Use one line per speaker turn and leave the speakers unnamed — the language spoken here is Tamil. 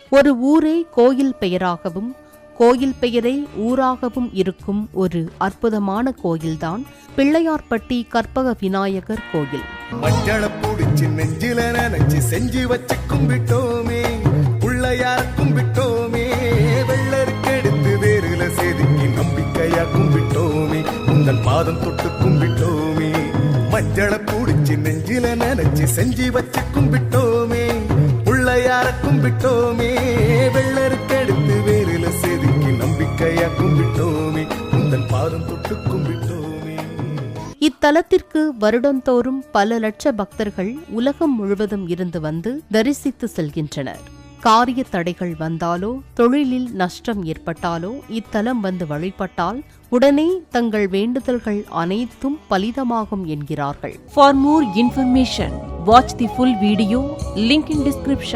ஒரு ஊரே கோயில் பெயராகவும் கோயில் பெயரை ஊராகவும் இருக்கும் ஒரு அற்புதமான கோயில்தான் பிள்ளையார்பட்டி கற்பக விநாயகர் கோயில்.
மஞ்சள புடிச்சு நெஞ்சில நினைச்சு செஞ்சு வச்சு கும்பிட்டோமே, பிள்ளையார கும்பிட்டோமே, வெள்ளருக்கெடுத்து வேறுல செதுக்கி நம்பிக்கையா கும்பிட்டோமே, உங்கள் பாதம் தொட்டு கும்பிட்டோமே. மஞ்சள புடிச்சு நெஞ்சில நினைச்சு செஞ்சு வச்சு கும்பிட்டோமே, பிள்ளையார கும்பிட்டோமே, வெள்ளருக்கெடுத்து வேறுல செதுக்கி நம்பிக்கையா கும்பிட்டோமே, உங்கள் பாதம் தொட்டு கும்பிட்டோமே.
இத்தலத்திற்கு வருடந்தோறும் பல லட்ச பக்தர்கள் உலகம் முழுவதும் இருந்து வந்து தரிசித்து செல்கின்றனர். காரிய தடைகள் வந்தாலோ தொழிலில் நஷ்டம் ஏற்பட்டாலோ இத்தலம் வந்து வழிபட்டால் உடனே தங்கள் வேண்டுதல்கள் அனைத்தும் பலிதமாகும் என்கிறார்கள்.
For more information, watch the full video, link in description.